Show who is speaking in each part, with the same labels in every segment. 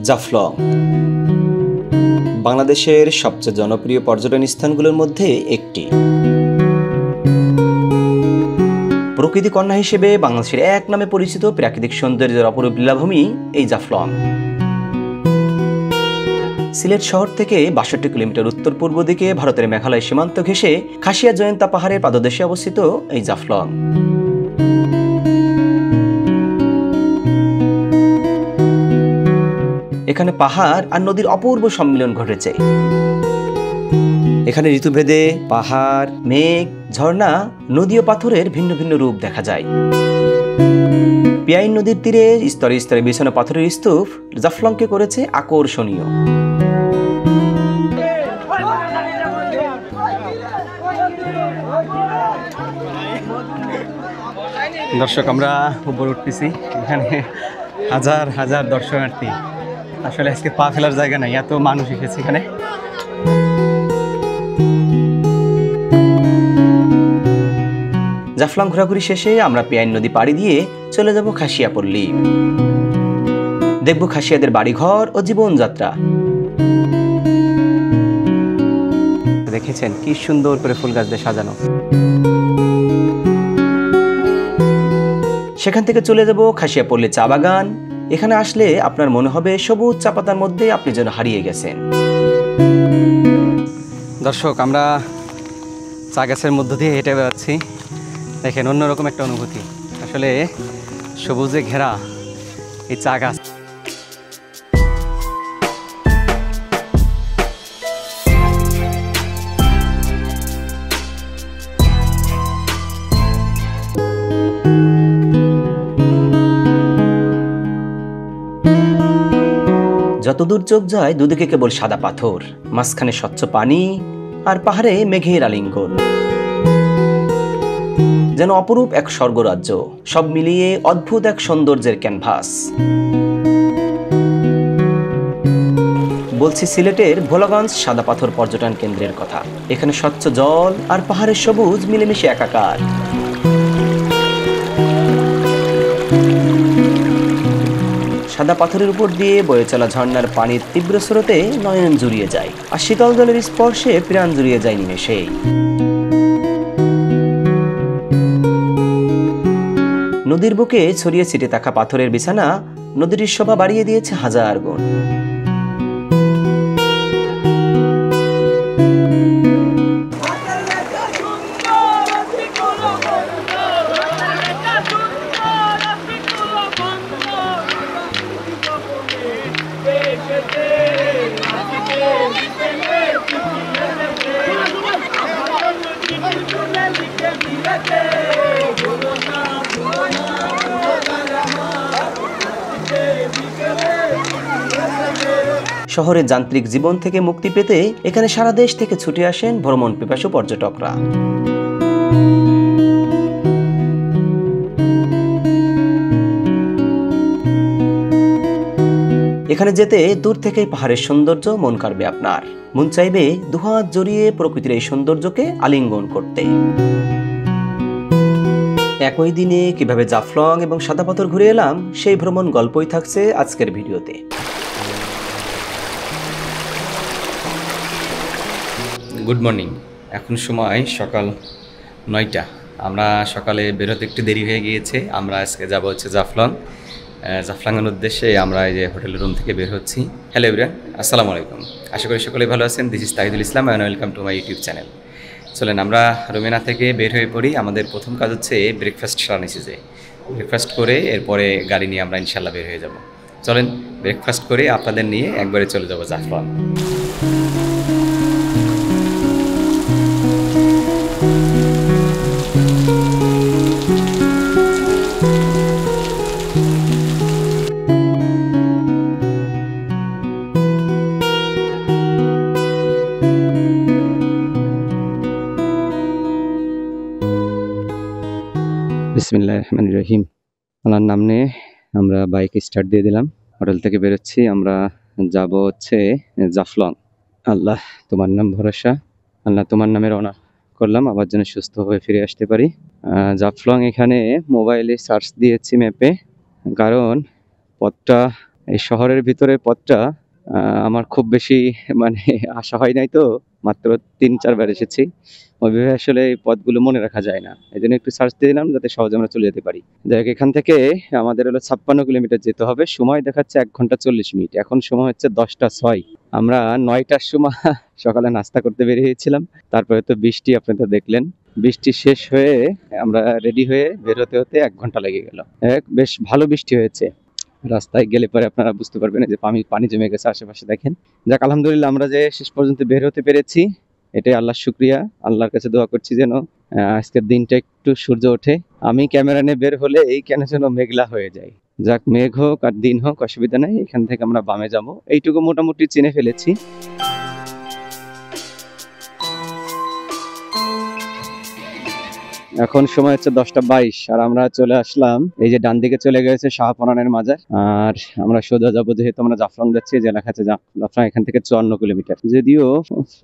Speaker 1: জাফলং বাংলাদেশের সবচেয়ে জনপ্রিয় পর্যটন স্থানগুলোর মধ্যে একটি। প্রকৃতি কন্যা হিসেবে বাংলাদেশের এক নামে পরিচিত প্রাকৃতিক সৌন্দর্যের অপরূপ লীলাভূমি এই জাফলং। সিলেট শহর থেকে ৬২ কিলোমিটার উত্তর পূর্ব দিকে ভারতের মেঘালয় সীমান্ত ঘেঁষে খাসিয়া জয়ন্তা পাহাড়ের পাদদেশে অবস্থিত এই জাফলং। এখানে পাহাড় আর নদীর অপূর্ব সম্মিলন ঘটেছে। এখানে ঋতুভেদে পাহাড়, মেঘ, ঝর্ণা, নদী ও পাথরের ভিন্ন ভিন্ন রূপ দেখা যায়। পিয়াইন নদীর তীরে স্তরে স্তরে বিছানো পাথরের স্তূপ জাফলংকে করেছে আকর্ষণীয়। দর্শক, আমরা উপরে উঠতেছি। এখানে হাজার হাজার দর্শনার্থী। আসলে আজকে পা ফেলার জায়গা নাই, এত মানুষ এসেছে এখানে। জাফলং ঘোরাঘুরি শেষে আমরা পিয়াইন নদী পাড়ি দিয়ে চলে যাব খাসিয়াপল্লী। দেখব খাসিয়াদের বাড়িঘর ও জীবনযাত্রা। দেখেছেন কি সুন্দর করে ফুল গাছ দিয়ে সাজানো। সেখান থেকে চলে যাব খাসিয়াপল্লী চা বাগান। এখানে আসলে আপনার মনে হবে সবুজ চা পাতার মধ্যে আপনি যেন হারিয়ে গেছেন। দর্শক, আমরা চা গাছের মধ্য দিয়ে হেঁটে বেড়াচ্ছি। দেখেন অন্যরকম একটা অনুভূতি। আসলে সবুজে ঘেরা এই চা গাছ। যতদূর চোখ যায় দুদিকে কেবল সাদা পাথর, মাঝখানে স্বচ্ছ পানি আর পাহাড়ে মেঘের আলিঙ্গন। যেন অপরূপ এক স্বর্গরাজ্য, সব মিলিয়ে অদ্ভুত এক সৌন্দর্যের ক্যানভাস। বলছি সিলেটের ভোলাগঞ্জ সাদা পাথর পর্যটন কেন্দ্রের কথা। এখানে স্বচ্ছ জল আর পাহাড়ের সবুজ মিলেমিশে একাকার। সাদা পাথরের উপর দিয়ে বয়ে চলা ঝর্ণার পানির তীব্র স্রোতে নয়ন জুড়িয়ে যায়, আর শীতল জলের স্পর্শে প্রাণ জুড়িয়ে যায় নিমেষেই। নদীর বুকে ছড়িয়ে ছিটে থাকা পাথরের বিছানা নদীটির শোভা বাড়িয়ে দিয়েছে হাজার গুণ। শহরের যান্ত্রিক জীবন থেকে মুক্তি পেতে এখানে সারা দেশ থেকে ছুটে আসেন ভ্রমণ পিপাসু পর্যটকরা। এখানে যেতে দূর থেকেই পাহাড়ের সৌন্দর্য মন কাড়বে আপনার। মন চাইবে দুহাত জড়িয়ে প্রকৃতির এই সৌন্দর্যকে আলিঙ্গন করতে। একই দিনে কিভাবে জাফলং এবং সাদা পাথর ঘুরে এলাম সেই ভ্রমণ গল্পই থাকছে আজকের ভিডিওতে। Good morning. এখন সময় সকাল 9টা। আমরা সকালে বেরোতে একটু দেরি হয়ে গিয়েছে। আমরা আজকে যাব হচ্ছে জাফলংয়ের উদ্দেশ্যে। আমরা এই যে হোটেলের রুম থেকে বের হচ্ছি। হ্যালো এভরিওয়ান, আসসালামু আলাইকুম। আশা করি সকলেই ভালো আছেন। This is Tahidul Islam and welcome to my YouTube channel. চলেন আমরা রুমেনা থেকে বের হয়ে পড়ি। আমাদের প্রথম কাজ হচ্ছে ব্রেকফাস্ট সারানিসিজে। ব্রেকফাস্ট করে এরপরে গাড়ি নিয়ে আমরা ইনশাল্লাহ বের হয়ে যাব। চলেন ব্রেকফাস্ট করে আপনাদের নিয়ে একবারে চলে যাব জাফলং। বিসমিল্লাহির রহমানির রহিম। আল্লাহর নাম নিয়ে আমরা বাইক স্টার্ট দিয়ে দিলাম। হোটেল থেকে বেরোচ্ছি। আমরা যাব হচ্ছে জাফলং। আল্লাহ তোমার নাম ভরসা, আল্লাহ তোমার নামে রওনা করলাম, আবার যেন সুস্থ হয়ে ফিরে আসতে পারি। জাফলং এখানে মোবাইলে সার্চ দিয়েছি ম্যাপে, কারণ পথটা এই শহরের ভিতরে পথটা আমার খুব বেশি মানে আশা হয় নাই, তো মাত্র 3-4 বার এসেছি। ওইভাবে আসলে এই পথগুলো মনে রাখা যায় না, এই জন্য একটু সার্চ দিয়ে দিলাম যাতে সহজে আমরা চলে যেতে পারি। যাই হোক, এখান থেকে আমাদের হলো 56 কিলোমিটার যেতে হবে, সময় দেখাচ্ছে 1 ঘন্টা 40 মিনিট। এখন সময় হচ্ছে 10টা 6। আমরা 9টার সময় সকালে নাস্তা করতে বেরিয়েছিলাম, তারপরে তো বৃষ্টি, আপনি তো দেখলেন। বৃষ্টি শেষ হয়ে আমরা রেডি হয়ে বের হতে হতে 1 ঘন্টা লেগে গেল। বেশ ভালো বৃষ্টি হয়েছে। রাস্তায় গেলে পরে আপনারা বুঝতে পারবেন যে পানি পানি জমে গেছে আশেপাশে, দেখেন। যাক, আলহামদুলিল্লাহ আমরা যে শেষ পর্যন্ত বের হতে পেরেছি, এটাই আল্লাহর শুকরিয়া। আল্লাহর কাছে দোয়া করছি যেন আজকের দিনটা একটু সূর্য ওঠে। আমি ক্যামেরা নিয়ে বের হলে এই কেন যেন মেঘলা হয়ে যায়। যাক, মেঘ হোক আর দিন হোক, অসুবিধা নাই। এখান থেকে আমরা বামে যাবো, এইটুকু মোটামুটি চিনে ফেলেছি। এখন সময় হচ্ছে 10টা 22, আর আমরা চলে আসলাম, এই যে ডান দিকে চলে গেছে শাহপরানের মাজার। আর আমরা সোজা যাবো, যেহেতু আমরা জাফলং যাচ্ছি, যে লেখা আছে জাফলং এখান থেকে 54 কিলোমিটার। যদিও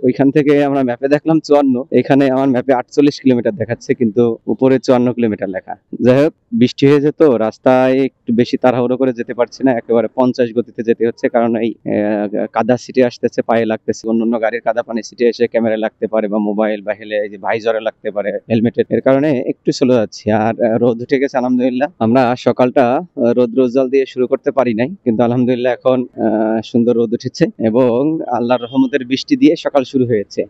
Speaker 1: ওইখান থেকে আমরা ম্যাপে দেখলাম 54, এখানে আমার ম্যাপে 48 কিলোমিটার দেখাচ্ছে, কিন্তু উপরে 54 কিলোমিটার লেখা। যাই হোক, বৃষ্টি হয়ে যেত, রাস্তায় একটু বেশি তাড়াহুড়ো করে যেতে পারছি না, একেবারে 50 গতিতে যেতে হচ্ছে, কারণ এই কাদা সিটে আসতেছে, পায়ে লাগতেছে, অন্য গাড়ির কাদা পানি সিটে এসে ক্যামেরা লাগতে পারে, বা মোবাইল বা হেলে এই যে ভাইজরে লাগতে পারে, হেলমেটের, এর কারণে একটু স্লো যাচ্ছি। আর রোদ উঠে গেছে আলহামদুলিল্লাহ। আমরা সকালটা রোদ রোজাল দিয়ে শুরু করতে পারি নাই, কিন্তু আলহামদুলিল্লাহ এখন সুন্দর রোদ উঠেছে, এবং আল্লাহর রহমতের বৃষ্টি দিয়ে সকাল শুরু হয়েছে।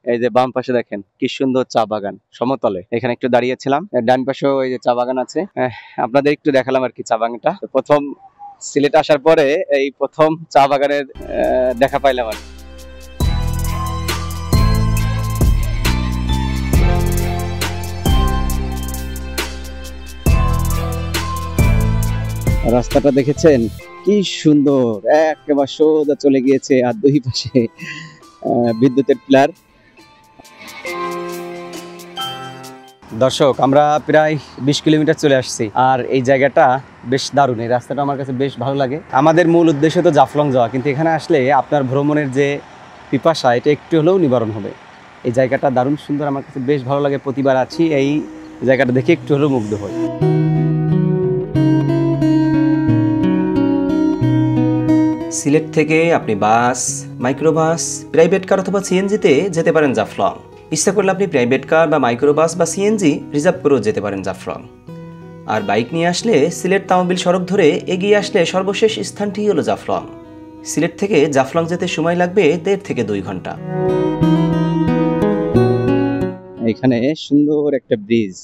Speaker 1: এই যে বাম পাশে দেখেন কি সুন্দর চা বাগান, সমতলে। এখানে একটু দাঁড়িয়েছিলাম, ডান পাশেও এই যে চা বাগান আছে। আপনাদের একটু দেখালাম আর কি চা বাগানটা। প্রথম সিলেট আসার পরে এই প্রথম চা বাগানের দেখা পাইলাম আর কি। রাস্তাটা দেখেছেন কি সুন্দর, একেবারে সোজা চলে গিয়েছে, আর দুই পাশে বিদ্যুতের পিলার। দর্শক, আমরা প্রায় 20 কিলোমিটার চলে আসছি, আর এই জায়গাটা বেশ দারুণ। এই রাস্তাটা আমার কাছে বেশ ভালো লাগে। আমাদের মূল উদ্দেশ্য তো জাফলং যাওয়া, কিন্তু এখানে আসলে আপনার ভ্রমণের যে পিপাসা, এটা একটু হলেও নিবারণ হবে। এই জায়গাটা দারুণ সুন্দর, আমার কাছে বেশ ভালো লাগে। প্রতিবার আছি, এই জায়গাটা দেখে একটু হলেও মুগ্ধ হই। সিলেট থেকে আপনি বাস, মাইক্রোবাস, প্রাইভেট কার অথবা সিএনজিতে যেতে পারেন জাফলং। ইচ্ছা করলে আপনি প্রাইভেট কার বা মাইক্রোবাস বা সিএনজি রিজার্ভ করেও যেতে পারেন জাফলং। আর বাইক নিয়ে আসলে সিলেট তামাবিল সড়ক ধরে এগিয়ে আসলে সর্বশেষ স্থানটি হলো জাফলং। সিলেট থেকে জাফলং যেতে সময় লাগবে 1.5 থেকে 2 ঘন্টা। এখানে সুন্দর একটা ব্রিজ,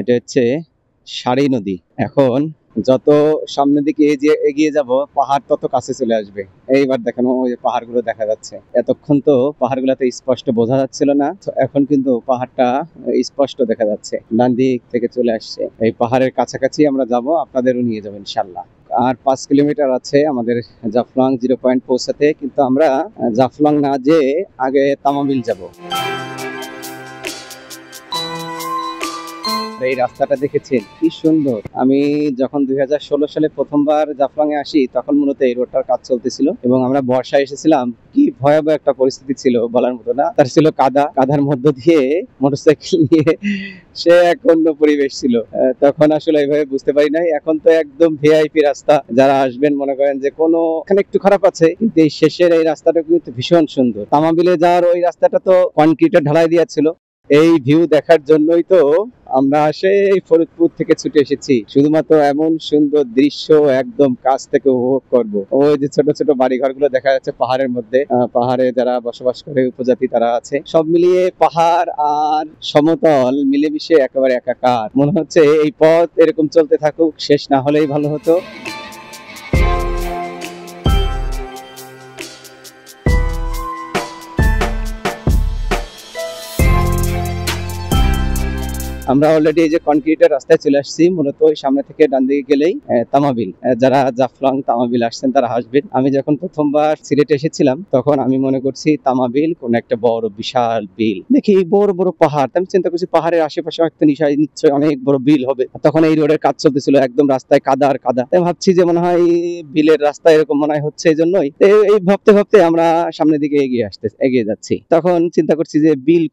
Speaker 1: এটা হচ্ছে সারি নদী। এখন যত সামনের দিকে এগিয়ে যাব, পাহাড় তত কাছে চলে আসবে। এইবার দেখানো, ওই যে পাহাড়গুলো দেখা যাচ্ছে। এতক্ষণ তো পাহাড়গুলোতে স্পষ্ট বোঝা যাচ্ছিল না, তো এখন কিন্তু পাহাড়টা স্পষ্ট দেখা যাচ্ছে, ডান দিক থেকে চলে আসছে। এই পাহাড়ের কাছাকাছি আমরা যাব, আপনাদেরও নিয়ে যাবো ইনশাল্লাহ। আর 5 কিলোমিটার আছে আমাদের জাফলং 0 পয়েন্ট পৌঁছাতে, কিন্তু আমরা জাফলং না যেয়ে আগে তামাবিল যাব। এই রাস্তাটা দেখেছেন কি সুন্দর। আমি যখন 2016 সালে প্রথমবার জাফলং এ আসি, তখন মূলত এই রোডটার কাজ চলতেছিল, এবং আমরা বর্ষায় এসেছিলাম। কি ভয়াবহ একটা পরিস্থিতি ছিল, বলার মতো না। তার ছিল কাদার মধ্য দিয়ে মোটরসাইকেল নিয়ে সে এক অন্য পরিবেশ ছিল। তখন আসলে এইভাবে বুঝতে পারি নাই। এখন তো একদম ভিআইপি রাস্তা, যারা আসবেন মনে করেন যে কোনো, এখানে একটু খারাপ আছে, কিন্তু এই শেষের এই রাস্তাটা কিন্তু ভীষণ সুন্দর। তামাবিলে যাওয়ার ওই রাস্তাটা তো কনক্রিটের ঢালাই দিয়েছিল। এই ভিউ দেখার জন্যই তো আমরা সেই ফরিদপুর থেকে ছুটে এসেছি, শুধুমাত্র এমন সুন্দর দৃশ্য একদম কাছ থেকে উপভোগ করব। ওই যে ছোট ছোট বাড়িঘর গুলো দেখা যাচ্ছে পাহাড়ের মধ্যে, পাহাড়ে যারা বসবাস করে উপজাতি তারা আছে। সব মিলিয়ে পাহাড় আর সমতল মিলেমিশে একেবারে একাকার। মনে হচ্ছে এই পথ এরকম চলতে থাকুক, শেষ না হলেই ভালো হতো। আমরা অলরেডি এই যে কনক্রিটের রাস্তায় চলে আসছি। মূলত ওই সামনে থেকে ডান দিকে গেলেই তামাবিল। যারা জাফলং তামাবিল আসছেন তারা আসবেন। আমি যখন প্রথমবার সিলেটে এসেছিলাম, তখন আমি মনে করছি তামাবিল কোন একটা বড় বিশাল বিল, দেখি বড় বড় পাহাড়। আমি চিন্তা করছি পাহাড়ের আশেপাশে একটা নিশ্চয় অনেক বড় বিল হবে। তখন এই রোডের কাজ চলতেছিল, একদম রাস্তায় কাদা আর কাদা। আমি ভাবছি যে মনে হয় বিলের রাস্তা এরকম মনে হচ্ছে, এই জন্যই এই ভাবতে ভাবতে আমরা সামনের দিকে এগিয়ে যাচ্ছি। তখন চিন্তা করছি যে বিল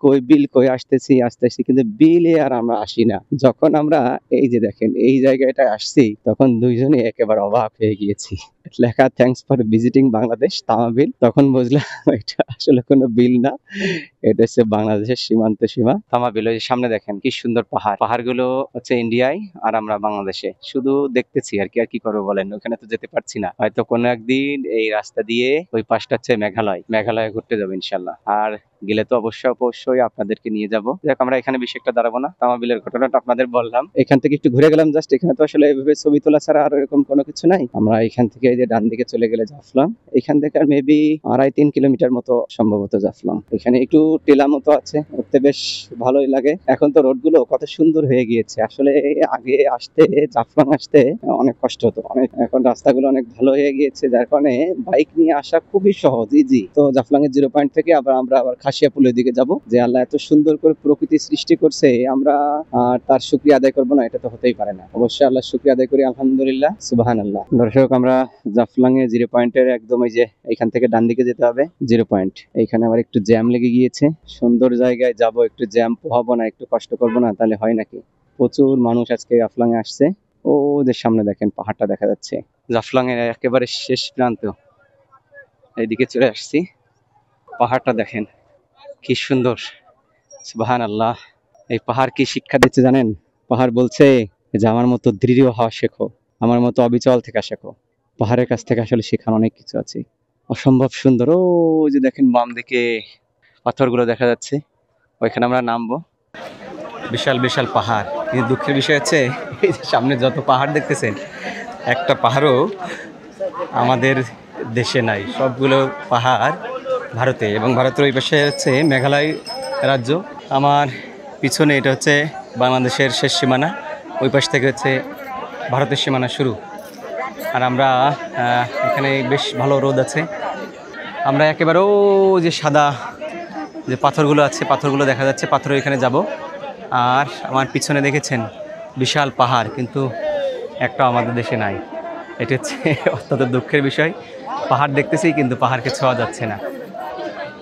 Speaker 1: কই আসতেছি, কিন্তু বিলে আর
Speaker 2: আমরা আসি না। যখন আমরা এই যে দেখেন এই জায়গাটা আসছি তখন দুইজনে একেবারে অবাক হয়ে গিয়েছি। লেখা thanks for visiting Bangladesh Tamabil, তখন বুঝলাম এটা আসলে কোনো বিল না, এটা হচ্ছে বাংলাদেশের সীমান্ত সীমা তামাবিল। ওই সামনে দেখেন কি সুন্দর পাহাড়, পাহাড়গুলো হচ্ছে ইন্ডিয়ায় আর আমরা বাংলাদেশে, শুধু দেখতেছি আর কি। আর কি করবো বলেন, ওখানে তো যেতে পারছি না। হয়তো কোনো একদিন এই রাস্তা দিয়ে ওই পাশটা হচ্ছে মেঘালয়ে ঘুরতে যাবো ইনশাল্লাহ। আর গেলে তো অবশ্যই আপনাদেরকে নিয়ে যাবো। দেখ আমরা এখানে বেশি একটা দাঁড়াবো না, তামাবিলের ঘটনাটা আপনাদের বললাম, এখান থেকে একটু ঘুরে গেলাম জাস্ট। এখানে তো আসলে এভাবে ছবি তোলা ছাড়া আর এরকম কোনো কিছু নাই। আমরা এখান থেকে এই যে ডান দিকে চলে গেলে জাফলং, এখান থেকে আর মেবি 2.5-3 কিলোমিটার মতো সম্ভবত জাফলং। এখানে একটু টিলা মতো আছে, উঠতে বেশ ভালোই লাগে। এখন তো রোড গুলো কত সুন্দর হয়ে গিয়েছে, আসলে আগে আসতে জাফলং আসতে অনেক কষ্ট হতো অনেক, এখন রাস্তাগুলো অনেক ভালো হয়ে গিয়েছে, যার কারণে বাইক নিয়ে আসা খুবই সহজ, ইজি। তো জাফলং এর 0 পয়েন্ট থেকে আমরা আবার খাসিয়াপুলের দিকে যাব। যে আল্লাহ এত সুন্দর করে প্রকৃতি সৃষ্টি করছে, আমরা তার শুকরিয়া আদায় করবো না, এটা তো হতেই পারে না। অবশ্যই আল্লাহ শুকরিয়া আদায় করি, আলহামদুলিল্লাহ, সুবহানাল্লাহ। দর্শক আমরা জাফলং এ 0 পয়েন্টের একদম এই যে এখান থেকে ডান দিকে যেতে হবে 0 পয়েন্ট। এইখানে আবার একটু জ্যাম লেগে গিয়েছে, সুন্দর জায়গায় যাব, একটু জ্যাম পোহাবো না, একটু কষ্ট করবো না, তাহলে হয় নাকি? প্রচুর মানুষ আজকে জাফলং এ আসছে। ও যে সামনে দেখেন পাহাড়টা দেখা যাচ্ছে, জাফলং এর একেবারে শেষ প্রান্ত, এইদিকে চলে আসছি। পাহাড়টা দেখেন কি সুন্দর, সুবহানাল্লাহ। এই পাহাড় কি শিক্ষা দিচ্ছে জানেন? পাহাড় বলছে যে আমার মতো দৃঢ় হওয়া শেখো, আমার মতো অবিচল থেকে শেখো। পাহাড়ের কাছ থেকে আসলে শেখার অনেক কিছু আছে, অসম্ভব সুন্দর। ও যে দেখেন বাম দিকে পাথরগুলো দেখা যাচ্ছে, ওইখানে আমরা নামবো। বিশাল বিশাল পাহাড়, কিন্তু দুঃখের বিষয় হচ্ছে এই যে সামনে যত পাহাড় দেখতেছেন, একটা পাহাড়ও আমাদের দেশে নাই। সবগুলো পাহাড় ভারতে, এবং ভারতের ওই পাশে হচ্ছে মেঘালয় রাজ্য। আমার পিছনে এটা হচ্ছে বাংলাদেশের শেষ সীমানা, ওই পাশ থেকে হচ্ছে ভারতের সীমানা শুরু। আর আমরা এখানে বেশ ভালো রোদ আছে। আমরা একেবারে ও যে সাদা যে পাথরগুলো আছে, পাথরগুলো দেখা যাচ্ছে, পাথরের এখানে যাব। আর আমার পিছনে দেখেছেন বিশাল পাহাড়, কিন্তু একটা আমাদের দেশে নাই। এটা হচ্ছে অত্যন্ত দুঃখের বিষয়। পাহাড় দেখতেছি কিন্তু পাহাড়কে ছোঁয়া যাচ্ছে না।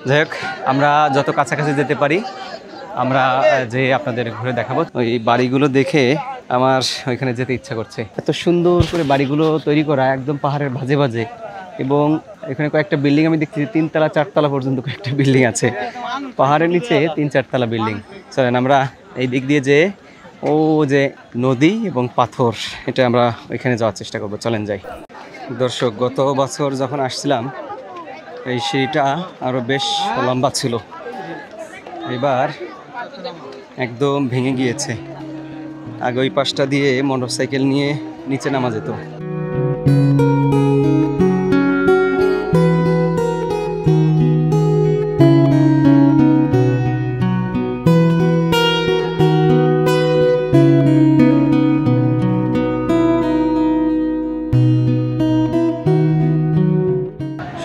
Speaker 2: যাই হোক, আমরা যত কাছাকাছি যেতে পারি আমরা যে আপনাদের ঘুরে দেখাবো। ওই বাড়িগুলো দেখে আমার ওইখানে যেতে ইচ্ছা করছে। এত সুন্দর করে বাড়িগুলো তৈরি করা একদম পাহাড়ের ভাঁজে ভাঁজে, এবং এখানে কয়েকটা বিল্ডিং আমি দেখছি, 3 তলা 4 তলা পর্যন্ত কয়েকটা বিল্ডিং আছে। পাহাড়ের নিচে 3-4 তলা বিল্ডিং। চলেন আমরা এই দিক দিয়ে যে ও যে নদী এবং পাথর, এটা আমরা ওইখানে যাওয়ার চেষ্টা করবো। চলেন যাই। দর্শক, গত বছর যখন আসছিলাম এই সিঁড়িটা আরও বেশ লম্বা ছিল, এবার একদম ভেঙে গিয়েছে। আগে ওই পাশটা দিয়ে মোটরসাইকেল নিয়ে নিচে নামা যেত।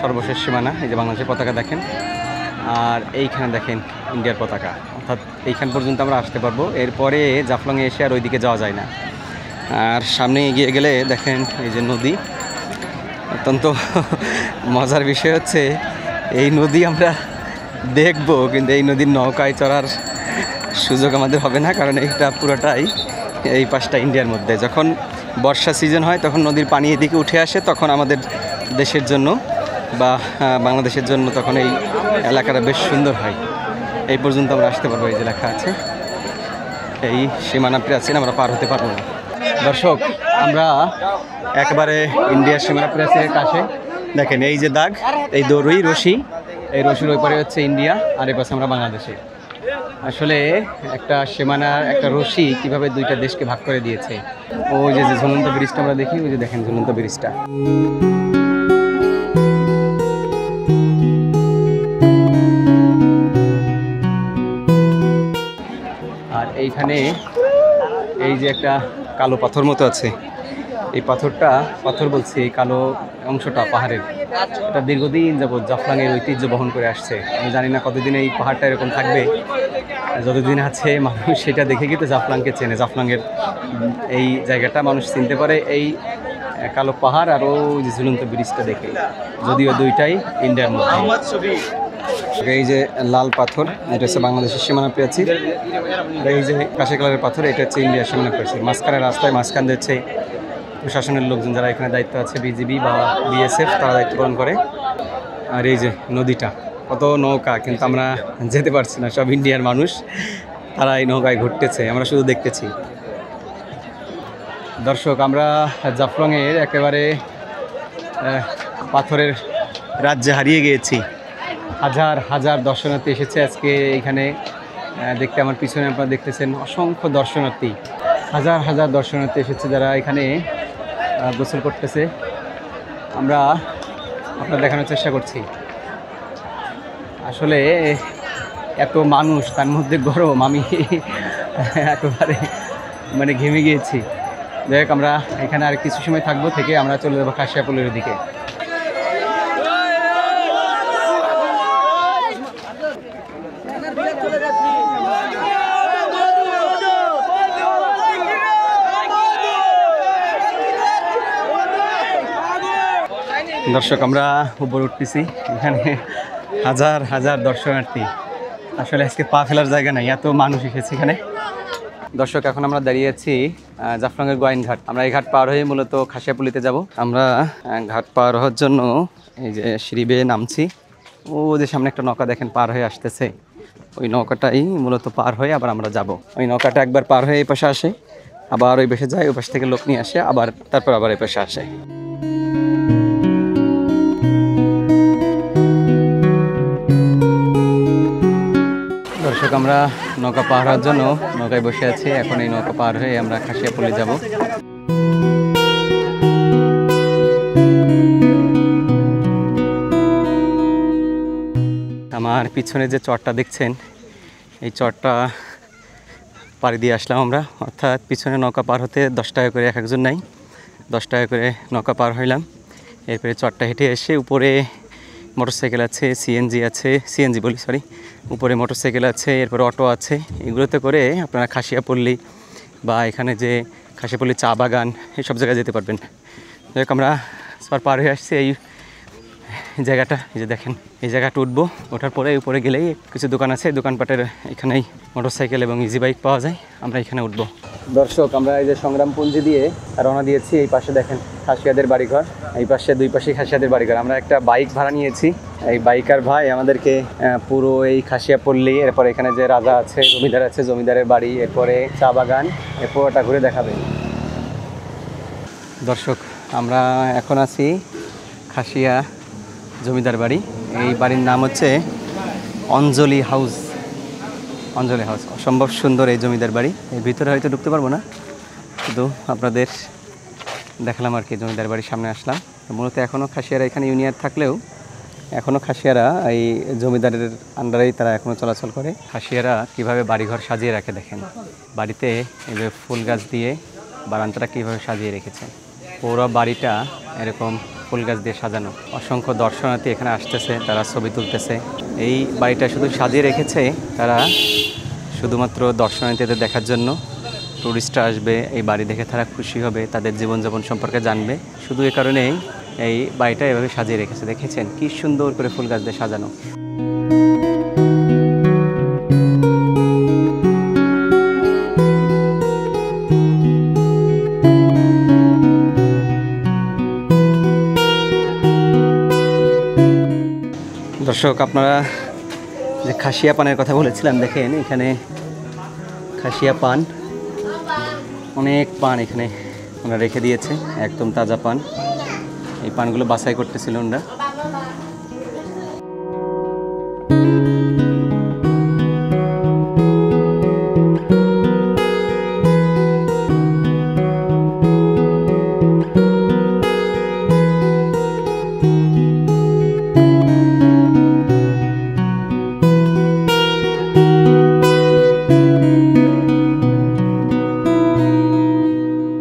Speaker 2: সর্বশেষ সীমানা, এই যে বাংলাদেশের পতাকা দেখেন, আর এইখানে দেখেন ইন্ডিয়ার পতাকা। অর্থাৎ এইখান পর্যন্ত আমরা আসতে পারবো, এরপরে জাফলংয়ে এসে আর ওইদিকে যাওয়া যায় না। আর সামনে এগিয়ে গেলে দেখেন এই যে নদী। অত্যন্ত মজার বিষয় হচ্ছে এই নদী আমরা দেখবো, কিন্তু এই নদীর নৌকায় চড়ার সুযোগ আমাদের হবে না, কারণ এইটা পুরোটাই এই পাশটা ইন্ডিয়ার মধ্যে। যখন বর্ষা সিজন হয় তখন নদীর পানি এদিকে উঠে আসে, তখন আমাদের দেশের জন্য বা বাংলাদেশের জন্য তখন এই এলাকাটা বেশ সুন্দর হয়। এই পর্যন্ত আমরা আসতে পারবো, এই যে লেখা আছে এই সীমানা প্রাচীন, আমরা পার হতে পারবো না। দর্শক, আমরা একেবারে ইন্ডিয়ার সীমানা প্রাচীনের কাছে দেখেন এই যে দাগ, এই দড়ি রশি, এই রশির ওই পারে হচ্ছে ইন্ডিয়া, আর এই পাশে আমরা বাংলাদেশে। আসলে একটা সীমানার একটা রশি কিভাবে দুইটা দেশকে ভাগ করে দিয়েছে। ওই যে ঝুলন্ত ব্রিজটা আমরা দেখি, ওই যে দেখেন ঝুলন্ত ব্রিজটা। আর এইখানে এই যে একটা কালো পাথর মতো আছে, এই পাথর বলছি, এই কালো অংশটা পাহাড়ের, এটা দীর্ঘদিন যাবৎ জাফলংয়ের ঐতিহ্য বহন করে আসছে। আমি জানি না কতদিন এই পাহাড়টা এরকম থাকবে, যতদিন আছে মানুষ সেটা দেখে কিন্তু জাফলংকে চেনে। জাফলংয়ের এই জায়গাটা মানুষ চিনতে পারে এই কালো পাহাড় আর ওই যে ঝুলন্ত ব্রিজটা দেখে, যদিও দুইটাই ইন্ডিয়ার মধ্যে। এই যে লাল পাথর, এটা হচ্ছে বাংলাদেশের সীমানা প্রাচীর। আর এই যে কাশি কালারের পাথর, এটা হচ্ছে ইন্ডিয়ার সীমানা প্রাচীর। মাঝখানে রাস্তায় মাঝখান দিচ্ছে প্রশাসনের লোকজন যারা এখানে দায়িত্ব আছে, বিজিবি বা বিএসএফ, তারা দায়িত্ব পালন করে। আর এই যে নদীটা, কত নৌকা, কিন্তু আমরা যেতে পারছি না, সব ইন্ডিয়ার মানুষ, তারা এই নৌকায় ঘুরতেছে, আমরা শুধু দেখতেছি। দর্শক, আমরা জাফলংয়ের একেবারে পাথরের রাজ্যে হারিয়ে গিয়েছি। হাজার হাজার দর্শনার্থী এসেছে আজকে এখানে দেখতে। আমার পিছনে আপনারা দেখতেছেন অসংখ্য দর্শনার্থী, হাজার হাজার দর্শনার্থী এসেছে যারা এখানে গোসল করতেছে। আমরা আপনার দেখানোর চেষ্টা করছি। আসলে এত মানুষ, তার মধ্যে গরম, আমি একেবারে মানে ঘেমে গিয়েছি। যাই হোক, আমরা এখানে আর কিছু সময় থাকবো, থেকে আমরা চলে যাবো খাসিয়াপল্লির দিকে। দর্শক, আমরা উপরে উঠতেছি, এখানে হাজার হাজার দর্শনার্থী। আসলে আজকে পা ফেলার জায়গা নাই, এত মানুষ এসেছে এখানে। দর্শক, এখন আমরা দাঁড়িয়ে আছি জাফলংয়ের গোয়াইন ঘাট। আমরা এই ঘাট পার হয়ে মূলত খাসিয়াপল্লিতে যাব। আমরা ঘাট পার হওয়ার জন্য এই যে সিঁড়ি বেয়ে নামছি। ও যে সামনে একটা নৌকা দেখেন পার হয়ে আসতেছে, ওই নৌকাটাই মূলত পার হয়ে আবার আমরা যাব। ওই নৌকাটা একবার পার হয়ে এই পাশে আসে, আবার ওই পাশে যায়, ওই পাশ থেকে লোক নিয়ে আসে, আবার তারপর আবার এই পাশে আসে। দর্শক, আমরা নৌকা পার হওয়ার জন্য নৌকায় বসে আছি। এখন এই নৌকা পার হয়ে আমরা খাসিয়াপল্লি যাব। আমার পিছনে যে চরটা দেখছেন, এই চরটা পাড়ি দিয়ে আসলাম আমরা। অর্থাৎ পিছনে নৌকা পার হতে 10 টাকা করে এক একজন নাই, 10 টাকা করে নৌকা পার হইলাম। এরপরে চরটা হেঁটে এসে উপরে মোটরসাইকেল আছে, সিএনজি বলি, সরি, উপরে মোটরসাইকেল আছে, এরপর অটো আছে। এগুলোতে করে আপনারা খাসিয়াপল্লি বা এখানে যে খাসিয়াপল্লি চা বাগান, এইসব জায়গায় যেতে পারবেন। যাই হোক, আমরা পার হয়ে আসছি এই জায়গাটা। এই যে দেখেন, এই জায়গাটা উঠবো, ওঠার পরে উপরে গেলেই কিছু দোকান আছে, দোকানপাটের এখানেই মোটরসাইকেল এবং ইজি বাইক পাওয়া যায়, আমরা এখানে উঠবো। দর্শক, আমরা এই যে সংগ্রামপুঞ্জি দিয়ে রওনা দিয়েছি। এই পাশে দেখেন খাসিয়াদের বাড়িঘর, এই পাশে দুই পাশে খাসিয়াদের বাড়িঘর। আমরা একটা বাইক ভাড়া নিয়েছি, এই বাইকার ভাই আমাদেরকে পুরো এই খাসিয়াপল্লি, এরপর এখানে যে রাজা আছে, জমিদার আছে, জমিদারের বাড়ি, এরপরে চা বাগান, এরপর ওটা ঘুরে দেখাবে। দর্শক, আমরা এখন আছি খাসিয়া জমিদার বাড়ি। এই বাড়ির নাম হচ্ছে অঞ্জলি হাউস। অসম্ভব সুন্দর এই জমিদার বাড়ি। এর ভিতরে হয়তো ঢুকতে পারবো না, শুধু আপনাদের দেখালাম আর কি। জমিদার বাড়ির সামনে আসলাম। মূলত এখনও খাসিয়ারা এখানে ইউনিয়ন থাকলেও এখনও খাসিয়ারা এই জমিদারের আন্ডারেই তারা এখনও চলাচল করে। খাসিয়ারা কীভাবে বাড়িঘর সাজিয়ে রাখে দেখেন, বাড়িতে এইভাবে ফুল গাছ দিয়ে বারান্দাটা কীভাবে সাজিয়ে রেখেছে। পুরো বাড়িটা এরকম ফুল গাছ দিয়ে সাজানো। অসংখ্য দর্শনার্থী এখানে আসতেছে, তারা ছবি তুলতেছে। এই বাড়িটা শুধু সাজিয়ে রেখেছে তারা শুধুমাত্র দর্শনার্থীদের দেখার জন্য। টুরিস্টরা আসবে, এই বাড়ি দেখে তারা খুশি হবে, তাদের জীবনযাপন সম্পর্কে জানবে। শুধু এ কারণেই এই বাড়িটা এভাবে সাজিয়ে রেখেছে। দেখেছেন কি সুন্দর করে ফুল গাছ দিয়ে সাজানো। দর্শক, আপনারা যে খাসিয়া পানের কথা বলেছিলাম, দেখেন এখানে খাসিয়া পান, অনেক পান এখানে ওনারা রেখে দিয়েছে, একদম তাজা পান। এই পানগুলো বাছাই করতেছিল ওনারা।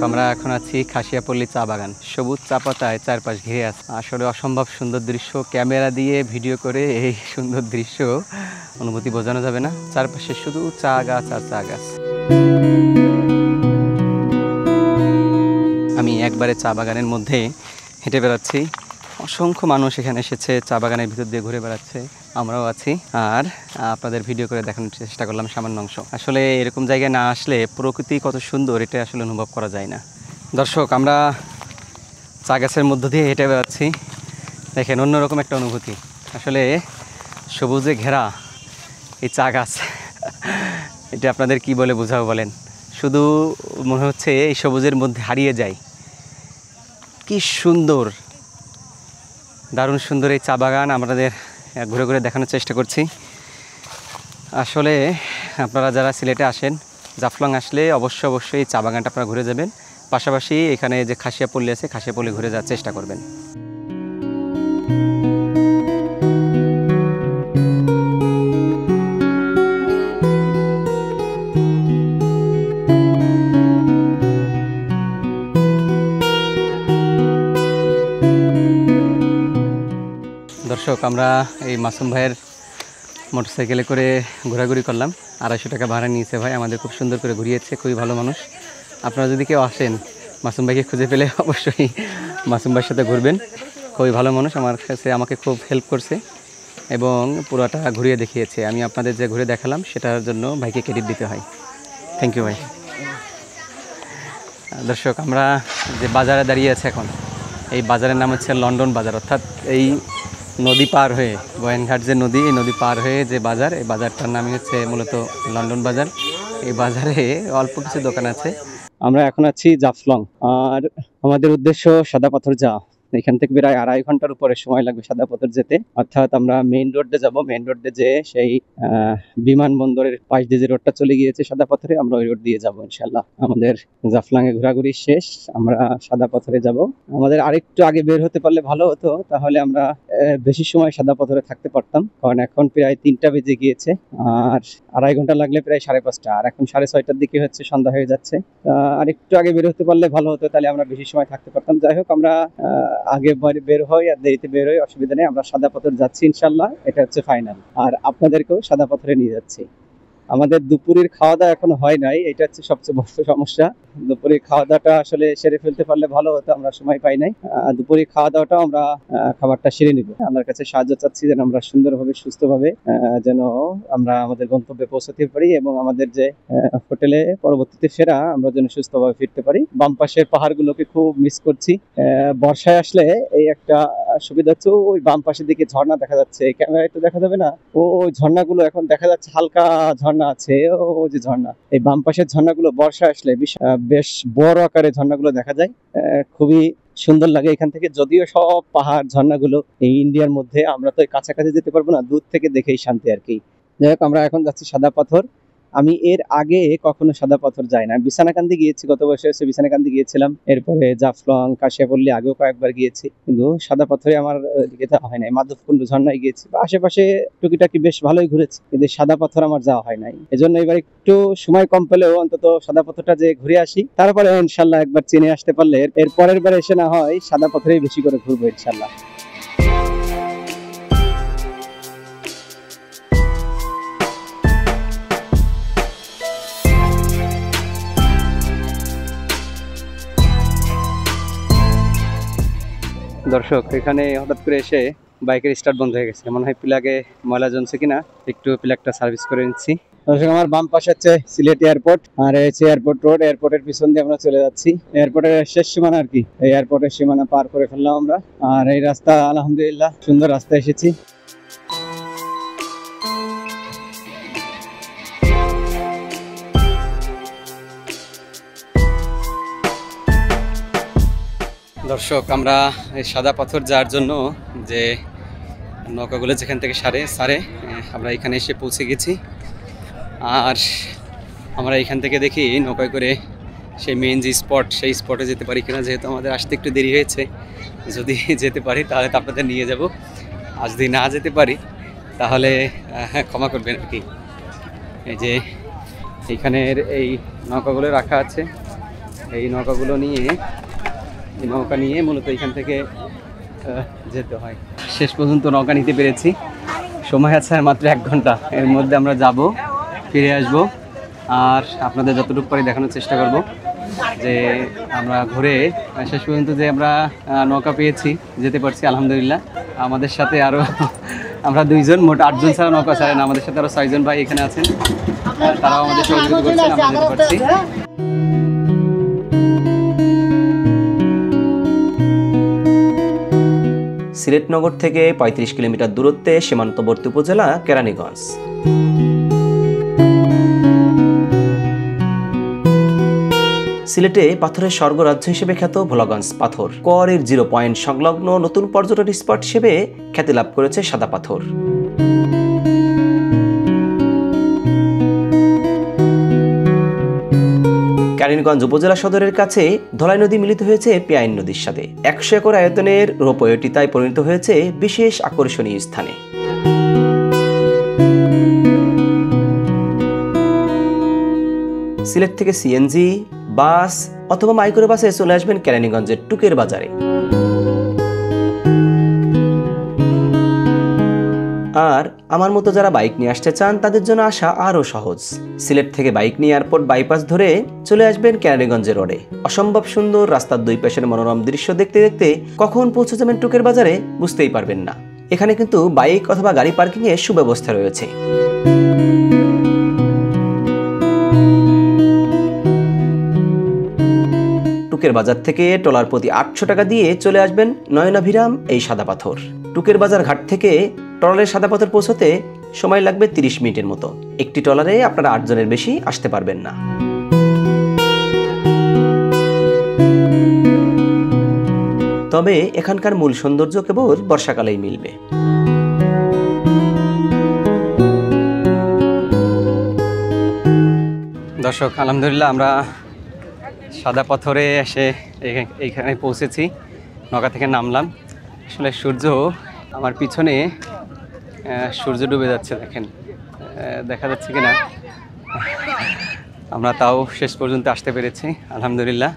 Speaker 2: আমরা এখন আছি খাসিয়াপল্লি চা বাগান। সবুজ চা পাতায় চারপাশ ঘিরে আছে। আসলে অসম্ভব সুন্দর দৃশ্য। ক্যামেরা দিয়ে ভিডিও করে এই সুন্দর দৃশ্য অনুভূতি বোঝানো যাবে না। চারপাশে শুধু চা গাছ আর চা গাছ। আমি একবারে চা বাগানের মধ্যে হেঁটে বেড়াচ্ছি। অসংখ্য মানুষ এখানে এসেছে, চা বাগানের ভিতর দিয়ে ঘুরে বেড়াচ্ছে। আমরাও আছি, আর আপনাদের ভিডিও করে দেখানোর চেষ্টা করলাম সামান্য অংশ। আসলে এরকম জায়গায় না আসলে প্রকৃতি কত সুন্দর এটা আসলে অনুভব করা যায় না। দর্শক, আমরা চা গাছের মধ্য দিয়ে হেঁটে বেড়াচ্ছি, দেখেন অন্যরকম একটা অনুভূতি। আসলে সবুজে ঘেরা এই চা গাছ এটা আপনাদের কি বলে বোঝাবো বলেন, শুধু মনে হচ্ছে এই সবুজের মধ্যে হারিয়ে যায়। কি সুন্দর, দারুণ সুন্দর এই চা বাগান আমাদের ঘুরে ঘুরে দেখানোর চেষ্টা করছি। আসলে আপনারা যারা সিলেটে আসেন, জাফলং আসলে অবশ্যই এই চা বাগানটা আপনারা ঘুরে যাবেন। পাশাপাশি এখানে যে খাসিয়াপল্লী আছে, খাসিয়াপল্লী ঘুরে যাওয়ার চেষ্টা করবেন। দর্শক, আমরা এই মাসুম ভাইয়ের মোটরসাইকেলে করে ঘোরাঘুরি করলাম। 250 টাকা ভাড়া নিয়েছে ভাই, আমাদের খুব সুন্দর করে ঘুরিয়েছে, খুবই ভালো মানুষ। আপনারা যদি কেউ আসেন, মাসুম ভাইকে খুঁজে পেলে অবশ্যই মাসুম ভাইয়ের সাথে ঘুরবেন, খুবই ভালো মানুষ। আমার কাছে আমাকে খুব হেল্প করছে এবং পুরোটা ঘুরিয়ে দেখিয়েছে। আমি আপনাদের যে ঘুরে দেখালাম সেটার জন্য ভাইকে ক্রেডিট দিতে হয়। থ্যাংক ইউ ভাই। দর্শক, আমরা যে বাজারে দাঁড়িয়ে আছি এখন, এই বাজারের নাম হচ্ছে লন্ডন বাজার, অর্থাৎ এই নদী পার হয়ে, গোয়েনঘাট যে নদী, এই নদী পার হয়ে যে বাজার, এই বাজারটার নামই হচ্ছে মূলত লন্ডন বাজার। এই বাজারে অল্প কিছু দোকান আছে। আমরা এখন আছি জাফলং, আর আমাদের উদ্দেশ্য সাদা পাথর যাওয়া। এখান থেকে প্রায় 2.5 ঘন্টার উপরে সময় লাগবে সাদা পাথর যেতে। অর্থাৎ আমরা মেইন রোডে যাব, মেইন রোডে যে সেই বিমানবন্দরের পাশ দিয়ে যে রোডটা চলে গিয়েছে সাদা পাথরে, আমরা ওই রোড দিয়ে যাব ইনশাল্লাহ। আমাদের জাফলং এ ঘোরাঘুরি শেষ, আমরা সাদা পাথরে যাব। আমাদের আরেকটু আগে বের হতে পারলে ভালো হতো, তাহলে আমরা বেশি সময় সাদা পাথরে থাকতে পারতাম। কারণ এখন প্রায় 3টা বেজে গিয়েছে, আর 2.5 ঘন্টা লাগলে প্রায় 5:30, আর এখন 6:30টার দিকে হচ্ছে, সন্ধ্যা হয়ে যাচ্ছে। আর একটু আগে বের হতে পারলে ভালো হতো, তাহলে আমরা বেশি সময় থাকতে পারতাম। যাই হোক, আমরা আগে বের হই আর দেরিতে বের হই, অসুবিধা নেই। আমরা সাদা পাথর যাচ্ছি ইনশাল্লাহ, এটা হচ্ছে ফাইনাল। আর আপনাদেরকেও সাদা পাথরে নিয়ে যাচ্ছি। আমাদের দুপুরের খাওয়া দাওয়া এখনো হয় নাই, এটা হচ্ছে সবচেয়ে বড় সমস্যা। দুপুরের খাওয়া দাওয়াটা আসলে সেরে ফেলতে পারলে ভালো হতো, আমরা সময় পাই নাই। দুপুরের খাওয়া দাওয়াটাও আমরা খাবারটা সেরে নিব। আল্লাহর কাছে সাহায্য চাচ্ছি যেন আমরা সুন্দরভাবে সুস্থভাবে যেন আমরা আমাদের গন্তব্যে পৌঁছাতে পারি, এবং আমাদের যে হোটেলে পরবর্তীতে ফেরা, আমরা যেন সুস্থভাবে ফিরতে পারি। বাম পাশের পাহাড়গুলোকে খুব মিস করছি। বর্ষায় আসলে এই একটা সুবিধা হচ্ছে, ওই বাম পাশের দিকে ঝর্ণা দেখা যাচ্ছে, ক্যামেরায় তো দেখা যাবে না। ওই ঝর্ণাগুলো এখন দেখা যাচ্ছে, হালকা ঝর্ণা আছে, ও যে ঝর্ণা, এই বাম পাশের ঝর্ণাগুলো বর্ষা আসলে বেশ বড় আকারে ঝর্ণাগুলো দেখা যায়। খুবই সুন্দর লাগে এখান থেকে। যদিও সব পাহাড় ঝর্ণাগুলো এই ইন্ডিয়ার মধ্যে, আমরা তো কাছাকাছি যেতে পারবো না, দূর থেকে দেখেই শান্তি আর কি। যাই হোক, আমরা এখন যাচ্ছি সাদা পাথর। আমি এর আগে কখনো সাদা পাথর যাই না। বিছানাকান্দি গিয়েছি, গত বছর এসে বিছানাকান্দি গিয়েছিলাম, এরপরে জাফলং, কাশিয়াপল্লী আগেও কয়েকবার গিয়েছি, কিন্তু সাদা পাথরে আমার দিকে যাওয়া হয় নাই। মাধবকুণ্ড ঝর্ণায় গিয়েছি, আশেপাশে টুকিটাকি বেশ ভালোই ঘুরেছি, কিন্তু সাদা পাথর আমার যাওয়া হয় নাই। এজন্য এবার একটু সময় কম পেলেও অন্তত সাদা পাথরটা যে ঘুরে আসি, তারপরে ইনশাল্লাহ একবার চিনে আসতে পারলে এর পরের বার এসে না হয় সাদা পাথরেই বেশি করে ঘুরবো ইনশাল্লাহ। দর্শক, এখানে হঠাৎ করে এসে বাইকের স্টার্ট বন্ধ হয়ে গেছে, মনে হয় প্লাগে ময়লা জমছে কিনা, একটু প্লাগটা সার্ভিস করে নিচ্ছি। দর্শক, আমার বাম পাশে হচ্ছে সিলেট এয়ারপোর্ট, আর হচ্ছে এয়ারপোর্ট রোড। এয়ারপোর্টের পিছন দিয়ে আমরা চলে যাচ্ছি, এয়ারপোর্টের শেষ সীমানা আর কি। এই এয়ারপোর্টের সীমানা পার করে ফেললাম আমরা, আর এই রাস্তা আলহামদুলিল্লাহ সুন্দর রাস্তা এসেছি। দর্শক, আমরা এই সাদা পাথর যাওয়ার জন্য যে নৌকাগুলো যেখান থেকে সারে আমরা এখানে এসে পৌঁছে গেছি। আর আমরা এখান থেকে দেখি নৌকায় করে সেই মেন যে স্পট, সেই স্পটে যেতে পারি কিনা। যেহেতু আমাদের আসতে একটু দেরি হয়েছে, যদি যেতে পারি তাহলে তো আপনাদের নিয়ে যাব, আর যদি না যেতে পারি তাহলে ক্ষমা করবেন আর কি। এই যে এইখানের এই নৌকাগুলো রাখা আছে, এই নৌকাগুলো নিয়ে, এই নৌকা নিয়ে মূলত এখান থেকে যেতে হয়। শেষ পর্যন্ত নৌকা নিতে পেরেছি। সময় আছে আর মাত্র 1 ঘন্টা, এর মধ্যে আমরা যাব, ফিরে আসব, আর আপনাদের যতটুকু পারি দেখানোর চেষ্টা করব যে আমরা ঘুরে শেষ পর্যন্ত যে আমরা নৌকা পেয়েছি, যেতে পারছি আলহামদুলিল্লাহ। আমাদের সাথে আরও আমরা দুইজন, মোট 8 জন ছাড়া নৌকা ছাড়েন। আমাদের সাথে আরো 6 জন ভাই এখানে আছেন, তারাও আমাদের সহযোগিতা করছেন, আমরা যেতে পারছি।
Speaker 1: সিলেট নগর থেকে 35 কিলোমিটার দূরত্বে সীমান্তবর্তী উপজেলা কেরানীগঞ্জ। সিলেটে পাথরের স্বর্গরাজ্য হিসেবে খ্যাত ভোলাগঞ্জ পাথর কোয়ারির 0 পয়েন্ট সংলগ্ন নতুন পর্যটন স্পট হিসেবে খ্যাতি লাভ করেছে সাদা পাথর। কেরানীগঞ্জ উপজেলা সদরের কাছে ধলাই নদী মিলিত হয়েছে পেয়াইন নদীর সাথে। 100 একর আয়তনের রোপওয়েটি তাই পরিণত হয়েছে বিশেষ আকর্ষণীয় স্থানে। সিলেট থেকে সিএনজি, বাস অথবা মাইক্রো বাসে চলে আসবেন কেরানীগঞ্জের টুকের বাজারে। আর আমার মতো যারা বাইক নিয়ে আসতে চান তাদের জন্য আসা আরও সহজ। সিলেট থেকে বাইক নিয়ে এয়ারপোর্ট বাইপাস ধরে চলে আসবেন কেরানীগঞ্জ রোডে। অসম্ভব সুন্দর রাস্তার দুই পাশের মনোরম দৃশ্য দেখতে দেখতে কখন পৌঁছে যাবেন টুকের বাজারে বুঝতেই পারবেন না। এখানে কিন্তু বাইক অথবা গাড়ি পার্কিং এর সুব্যবস্থা রয়েছে। টুকের বাজার থেকে ট্রলার প্রতি 800 টাকা দিয়ে চলে আসবেন নয়নাভিরাম এই সাদা পাথর। টুকের বাজার ঘাট থেকে ট্রলারের সাদা পাথর পৌঁছতে সময় লাগবে 30 মিনিটের মতো। একটি ট্রলারে আপনারা 8 জনের বেশি আসতে পারবেন না। তবে এখানকার মূল সৌন্দর্য কেবল বর্ষাকালেই মিলবে।
Speaker 2: দর্শক, আলহামদুলিল্লাহ আমরা সাদা পাথরে এসে এইখানে পৌঁছেছি। নৌকা থেকে নামলাম। আসলে সূর্য আমার পিছনে, সূর্য ডুবে যাচ্ছে, দেখেন দেখা যাচ্ছে কিনা। আমরা তাও শেষ পর্যন্ত আসতে পেরেছি আলহামদুলিল্লাহ।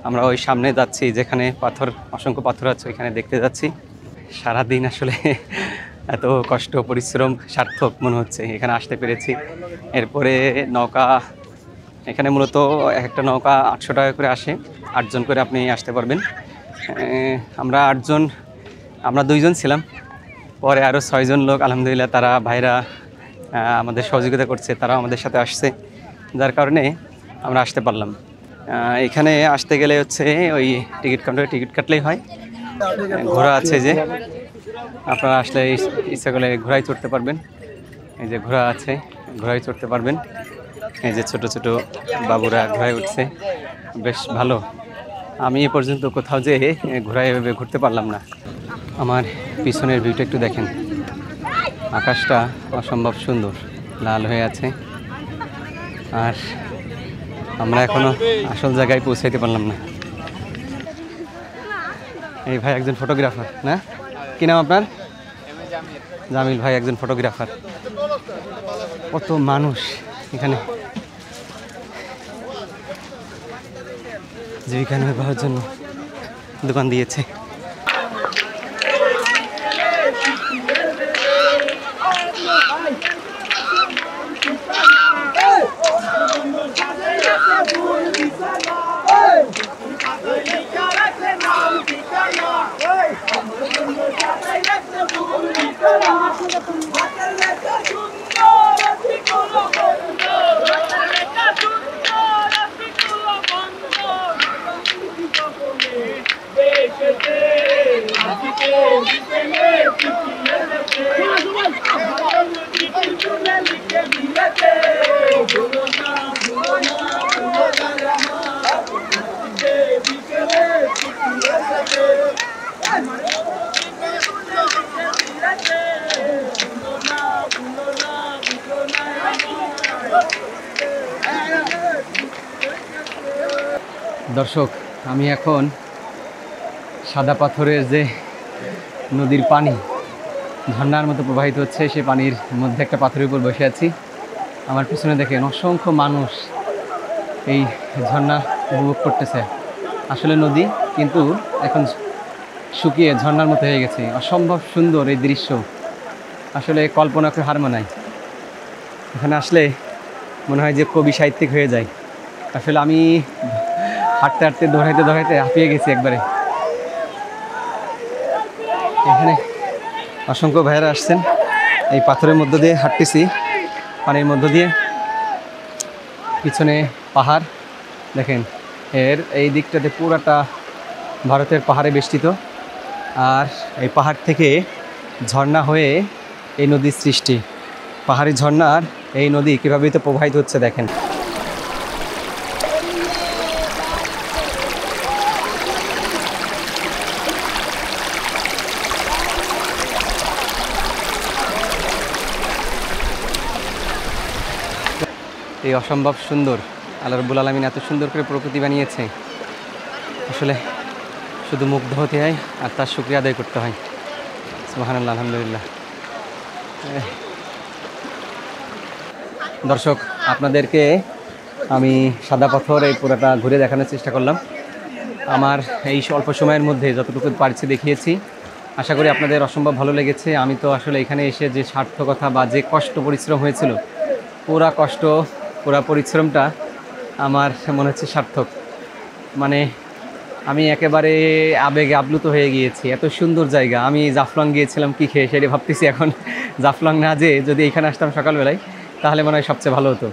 Speaker 2: আমরা ওই সামনে যাচ্ছি যেখানে পাথর, অসংখ্য পাথর আছে, ওইখানে দেখতে যাচ্ছি। সারাদিন আসলে এত কষ্ট পরিশ্রম সার্থক মনে হচ্ছে এখানে আসতে পেরেছি। এরপরে নৌকা, এখানে মূলত একটা নৌকা 800 টাকা করে আসে, 8 জন করে আপনি আসতে পারবেন। আমরা 8 জন, আমরা 2 জন ছিলাম, পরে আরও 6 জন লোক আলহামদুলিল্লাহ তারা ভাইরা আমাদের সহযোগিতা করছে, তারা আমাদের সাথে আসছে, যার কারণে আমরা আসতে পারলাম। এখানে আসতে গেলে হচ্ছে ওই টিকিট কাউন্টারে টিকিট কাটলেই হয়। ঘোড়া আছে, যে আপনারা আসলে ইচ্ছা করলে ঘোড়ায় চড়তে পারবেন। এই যে ঘোড়া আছে, ঘোড়ায় চড়তে পারবেন। এই যে ছোট ছোট বাবুরা ঘোড়ায় উঠছে, বেশ ভালো। আমি এ পর্যন্ত কোথাও যে ঘোড়ায় এভাবে ঘুরতে পারলাম না। আমার পিছনের ভিউটা একটু দেখেন, আকাশটা অসম্ভব সুন্দর লাল হয়ে আছে। আর আমরা এখনো আসল জায়গায় পৌঁছাইতে পারলাম না। এই ভাই একজন ফটোগ্রাফার, না কি নাম আপনার? জামিল ভাই একজন ফটোগ্রাফার। কত মানুষ এখানে জীবিকা নির্বাহের জন্য দোকান দিয়েছে। দর্শক, আমি এখন সাদা পাথরের যে নদীর পানি ঝর্ণার মতো প্রবাহিত হচ্ছে, সেই পানির মধ্যে একটা পাথরের উপর বসে আছি। আমার পিছনে দেখেন অসংখ্য মানুষ এই ঝর্ণা উপভোগ করতেছে। আসলে নদী, কিন্তু এখন শুকিয়ে ঝর্ণার মতো হয়ে গেছে। অসম্ভব সুন্দর এই দৃশ্য, আসলে কল্পনা করে হার মানায়। এখানে আসলে মনে হয় যে কবি সাহিত্যিক হয়ে যায়। আসলে আমি হাঁটতে হাঁটতে দৌড়াইতে দৌড়াইতে হাঁপিয়ে গেছি একবারে। এখানে অসংখ্য ভাইয়েরা আসছেন, এই পাথরের মধ্য দিয়ে হাঁটতেছি, পানির মধ্য দিয়ে, পিছনে পাহাড় দেখেন। এই দিকটাতে পুরাটা ভারতের পাহাড়ে বেষ্টিত, আর এই পাহাড় থেকে ঝর্ণা হয়ে এই নদীর সৃষ্টি। পাহাড়ি ঝর্ণার এই নদী কীভাবে তো প্রবাহিত হচ্ছে দেখেন। এই অসম্ভব সুন্দর, আল্লাহ রাব্বুল আলামিন এত সুন্দর করে প্রকৃতি বানিয়েছে, আসলে শুধু মুগ্ধ হতে হয় আর তার শুকরিয়া আদায় করতে হয়। সুবহানাল্লাহ, আলহামদুলিল্লাহ। দর্শক, আপনাদেরকে আমি সাদা পাথর এই পুরোটা ঘুরে দেখানোর চেষ্টা করলাম। আমার এই অল্প সময়ের মধ্যে যতটুকু পারছি দেখিয়েছি। আশা করি আপনাদের অসম্ভব ভালো লেগেছে। আমি তো আসলে এখানে এসে যে সার্থকতা বা যে কষ্ট পরিশ্রম হয়েছিল, পুরা কষ্ট পুরা পরিশ্রমটা আমার মনে হচ্ছে সার্থক। মানে আমি একেবারে আবেগে আপ্লুত হয়ে গিয়েছি। এত সুন্দর জায়গা। আমি জাফলং গিয়েছিলাম কী খেয়ে, সেটা ভাবতেছি এখন জাফলং না যেয়ে যদি এখানে আসতাম সকালবেলায় তাহলে মনে হয় সবচেয়ে ভালো হতো।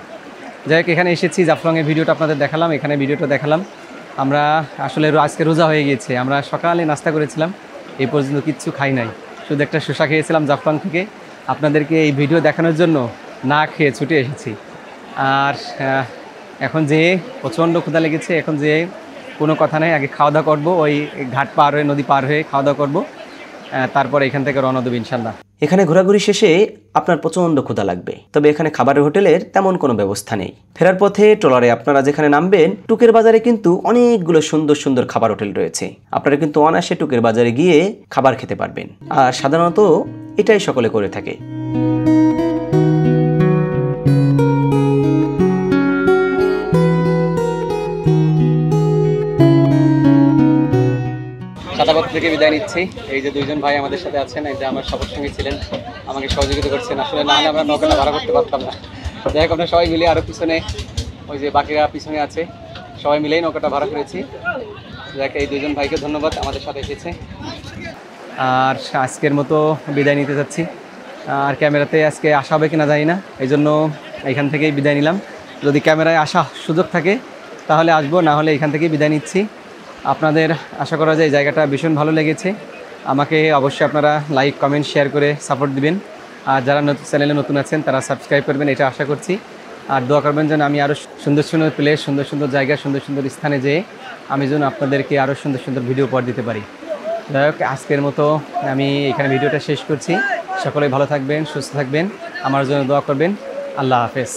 Speaker 2: যাই হোক, এখানে এসেছি, জাফলংয়ের ভিডিওটা আপনাদের দেখালাম, এখানে ভিডিওটা দেখালাম। আমরা আসলে আজকে রোজা হয়ে গিয়েছে। আমরা সকালে নাস্তা করেছিলাম, এই পর্যন্ত কিচ্ছু খাই নাই, শুধু একটা শসা খেয়েছিলাম জাফলং থেকে। আপনাদেরকে এই ভিডিও দেখানোর জন্য না খেয়ে ছুটে এসেছি। আর এখন যেয়ে প্রচণ্ড ক্ষুধা লেগেছে, এখন যেয়ে কোনো কথা নেই, আগে খাওয়া দাওয়া করবো, ওই ঘাট পার হয়ে নদী পার হয়ে খাওয়া দাওয়া করবো, তারপরে এখান থেকে রওনা দেবো ইনশাল্লাহ।
Speaker 3: এখানে ঘোরাঘুরি শেষে আপনার প্রচণ্ড ক্ষুধা লাগবে, তবে এখানে খাবারের হোটেলের তেমন কোনো ব্যবস্থা নেই। ফেরার পথে ট্রলারে আপনারা যেখানে নামবেন, টুকের বাজারে কিন্তু অনেকগুলো সুন্দর সুন্দর খাবার হোটেল রয়েছে। আপনারা কিন্তু অনায়াসে টুকের বাজারে গিয়ে খাবার খেতে পারবেন, আর সাধারণত এটাই সকলে করে থাকে।
Speaker 2: সাদাবাদ থেকে বিদায় নিচ্ছি। এই যে দুইজন ভাই আমাদের সাথে আছেন, এই যে আমার সবার সঙ্গে ছিলেন, আমাকে সহযোগিতা করছেন। আসলে না হলে আমরা নৌকাটা ভাড়া করতে পারতাম না। যাই হোক, আমরা সবাই মিলে, আরও পিছনে ওই যে বাকিরা পিছনে আছে, সবাই মিলেই নৌকাটা ভাড়া করেছি। যাক, এই দুইজন ভাইকে ধন্যবাদ আমাদের সাথে এসেছে। আর আজকের মতো বিদায় নিতে যাচ্ছি। আর ক্যামেরাতে আজকে আসা হবে কিনা জানি না, এই জন্য এখান থেকেই বিদায় নিলাম। যদি ক্যামেরায় আসা সুযোগ থাকে তাহলে আসবো, না হলে এখান থেকেই বিদায় নিচ্ছি। আপনাদের আশা করা যায় এই জায়গাটা ভীষণ ভালো লেগেছে। আমাকে অবশ্যই আপনারা লাইক, কমেন্ট, শেয়ার করে সাপোর্ট দিবেন। আর যারা চ্যানেলে নতুন আছেন তারা সাবস্ক্রাইব করবেন, এটা আশা করছি। আর দোয়া করবেন যেন আমি আরও সুন্দর সুন্দর প্লেস, সুন্দর সুন্দর জায়গা, সুন্দর সুন্দর স্থানে যেয়ে আমি যেন আপনাদেরকে আরও সুন্দর সুন্দর ভিডিও উপহার দিতে পারি। যাই হোক, আজকের মতো আমি এখানে ভিডিওটা শেষ করছি। সকলেই ভালো থাকবেন, সুস্থ থাকবেন, আমার জন্য দোয়া করবেন। আল্লাহ হাফেজ।